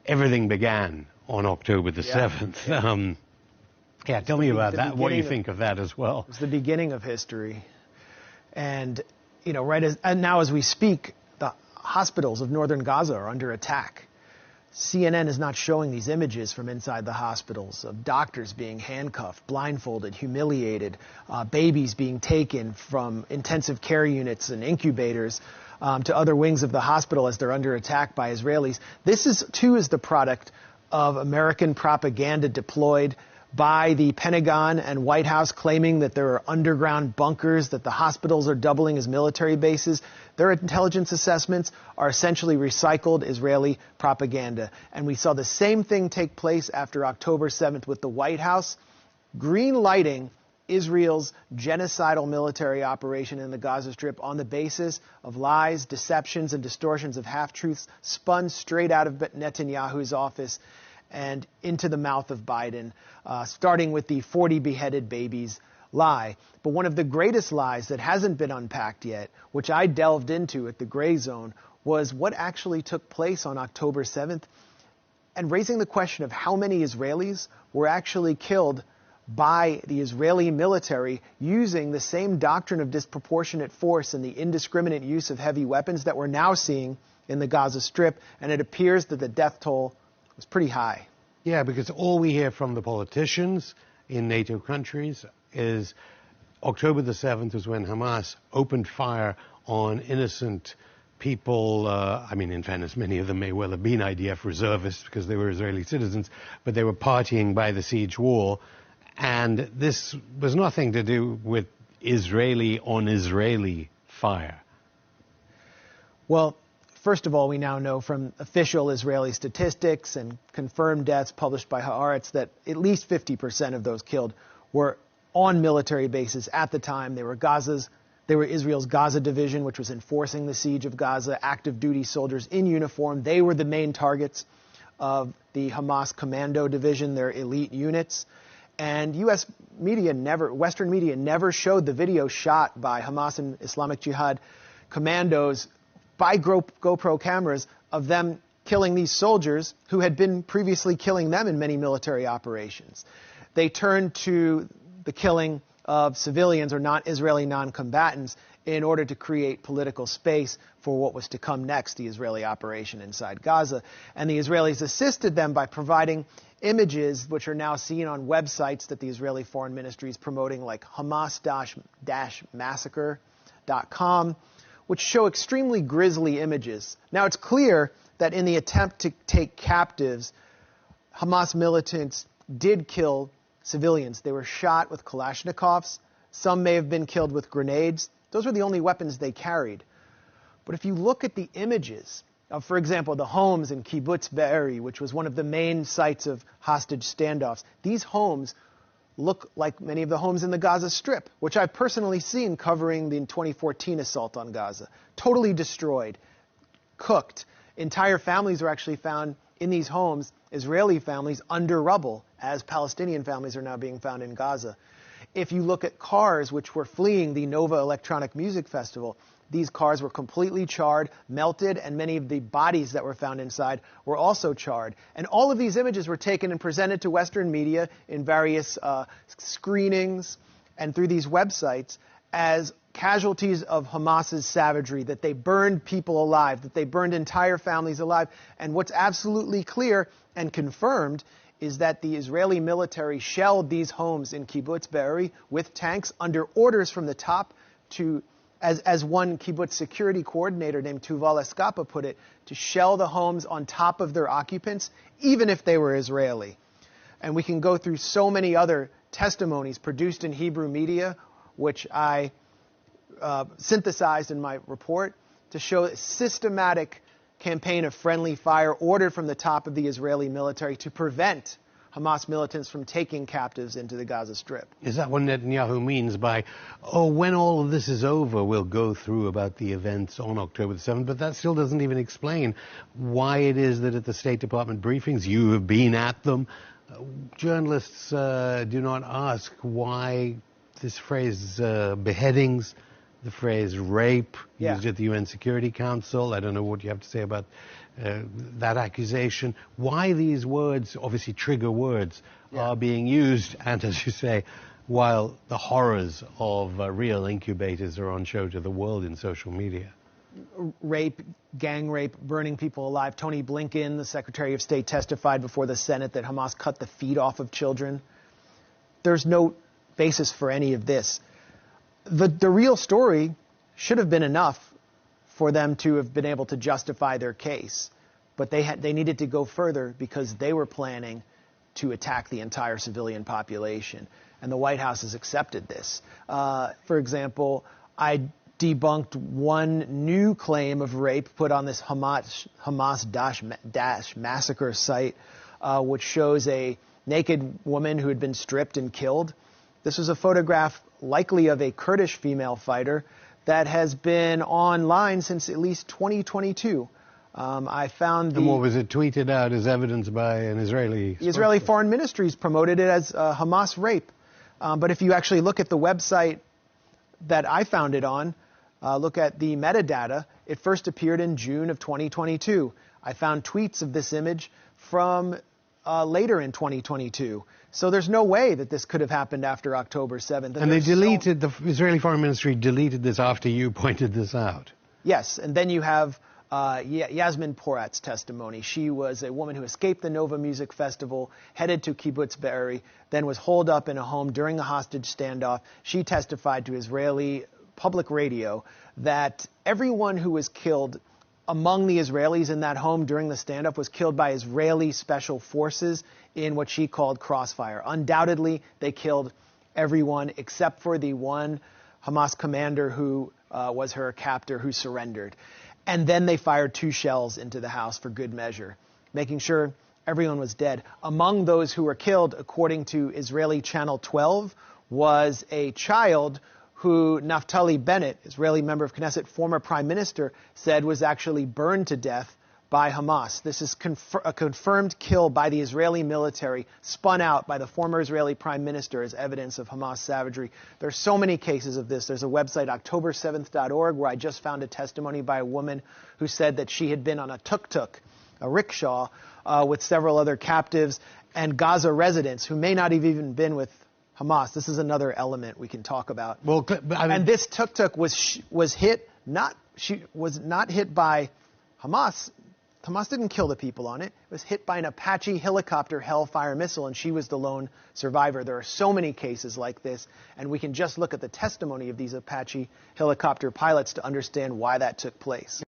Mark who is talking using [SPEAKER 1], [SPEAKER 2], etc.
[SPEAKER 1] everything began on October the 7th. Yeah, tell me about that, what you think of that as well.
[SPEAKER 2] It's the beginning of history. And, you know, and now as we speak, the hospitals of northern Gaza are under attack. CNN is not showing these images from inside the hospitals of doctors being handcuffed, blindfolded, humiliated, babies being taken from intensive care units and incubators to other wings of the hospital as they're under attack by Israelis. This, too, is the product of American propaganda deployed by the Pentagon and White House, claiming that there are underground bunkers, that the hospitals are doubling as military bases. Their intelligence assessments are essentially recycled Israeli propaganda. And we saw the same thing take place after October 7th with the White House green-lighting Israel's genocidal military operation in the Gaza Strip on the basis of lies, deceptions, and distortions of half-truths spun straight out of Netanyahu's office and into the mouth of Biden, starting with the 40 beheaded babies lie. But one of the greatest lies that hasn't been unpacked yet, which I delved into at the Gray Zone, was what actually took place on October 7th, and raising the question of how many Israelis were actually killed by the Israeli military using the same doctrine of disproportionate force and the indiscriminate use of heavy weapons that we're now seeing in the Gaza Strip. And it appears that the death toll was pretty high.
[SPEAKER 1] Yeah, because all we hear from the politicians in NATO countries is October the 7th is when Hamas opened fire on innocent people. I mean, in fairness, many of them may well have been IDF reservists because they were Israeli citizens, but they were partying by the siege wall. And this was nothing to do with Israeli on Israeli fire.
[SPEAKER 2] Well, first of all, we now know from official Israeli statistics and confirmed deaths published by Haaretz that at least 50% of those killed were on military bases at the time. They were Israel's Gaza division, which was enforcing the siege of Gaza, active duty soldiers in uniform. They were the main targets of the Hamas commando division, their elite units. And U.S. media Western media never showed the video shot by Hamas and Islamic Jihad commandos by GoPro cameras of them killing these soldiers who had been previously killing them in many military operations. They turned to the killing of civilians or Israeli non-combatants in order to create political space for what was to come next, the Israeli operation inside Gaza. And the Israelis assisted them by providing images which are now seen on websites that the Israeli Foreign Ministry is promoting, like Hamas-massacre.com, which show extremely grisly images. Now, it's clear that in the attempt to take captives, Hamas militants did kill civilians. They were shot with Kalashnikovs. Some may have been killed with grenades. Those were the only weapons they carried. But if you look at the images of, for example, the homes in Kibbutz Bئbri, which was one of the main sites of hostage standoffs, these homes look like many of the homes in the Gaza Strip, which I've personally seen covering the 2014 assault on Gaza. Totally destroyed, cooked. Entire families were actually found in these homes, Israeli families, under rubble, as Palestinian families are now being found in Gaza. If you look at cars which were fleeing the Nova Electronic Music Festival, these cars were completely charred, melted, and many of the bodies that were found inside were also charred. And all of these images were taken and presented to Western media in various screenings and through these websites as casualties of Hamas's savagery, that they burned people alive, that they burned entire families alive. And what's absolutely clear and confirmed is that the Israeli military shelled these homes in Kibbutz Bئbri with tanks under orders from the top to, as one kibbutz security coordinator named Tuval Eskapa put it, to shell the homes on top of their occupants, even if they were Israeli. And we can go through so many other testimonies produced in Hebrew media, which I synthesized in my report, to show a systematic campaign of friendly fire ordered from the top of the Israeli military to prevent Hamas militants from taking captives into the Gaza Strip.
[SPEAKER 1] Is that what Netanyahu means by, oh, when all of this is over, we'll go through about the events on October the 7th? But that still doesn't even explain why it is that at the State Department briefings, you have been at them, journalists do not ask why this phrase beheadings, the phrase rape, used at the UN Security Council. I don't know what you have to say about that accusation, why these words, obviously trigger words, are being used, and as you say, while the horrors of real incubators are on show to the world in social media.
[SPEAKER 2] Rape, gang rape, burning people alive. Tony Blinken, the Secretary of State, testified before the Senate that Hamas cut the feet off of children. There's no basis for any of this. The real story should have been enough for them to have been able to justify their case. But they needed to go further because they were planning to attack the entire civilian population. And the White House has accepted this. For example, I debunked one new claim of rape put on this Hamas massacre site, which shows a naked woman who had been stripped and killed. This was a photograph likely of a Kurdish female fighter that has been online since at least 2022. I found
[SPEAKER 1] and what was it tweeted out as evidence by an Israeli?
[SPEAKER 2] The Israeli Foreign Ministries promoted it as Hamas rape. But if you actually look at the website that I found it on, look at the metadata, it first appeared in June of 2022. I found tweets of this image from later in 2022. So there's no way that this could have happened after October 7th.
[SPEAKER 1] And they deleted, the Israeli Foreign Ministry deleted this after you pointed this out.
[SPEAKER 2] Yes, and then you have Yasmin Porat's testimony. She was a woman who escaped the Nova Music Festival, headed to Kibbutz B'eri, then was holed up in a home during a hostage standoff. She testified to Israeli public radio that everyone who was killed among the Israelis in that home during the standoff was killed by Israeli special forces in what she called crossfire. Undoubtedly, they killed everyone except for the one Hamas commander who was her captor who surrendered. And then they fired 2 shells into the house for good measure, making sure everyone was dead. Among those who were killed, according to Israeli Channel 12, was a child who Naftali Bennett, Israeli member of Knesset, former prime minister, said was actually burned to death by Hamas. This is a confirmed kill by the Israeli military, spun out by the former Israeli prime minister as evidence of Hamas savagery. There are so many cases of this. There's a website, October7th.org, where I just found a testimony by a woman who said that she had been on a tuk-tuk, a rickshaw, with several other captives and Gaza residents who may not have even been with Hamas. This is another element we can talk about.
[SPEAKER 1] Well,
[SPEAKER 2] and this tuk-tuk was hit was not hit by Hamas. Hamas didn't kill the people on it. It was hit by an Apache helicopter Hellfire missile, and she was the lone survivor. There are so many cases like this, and we can just look at the testimony of these Apache helicopter pilots to understand why that took place.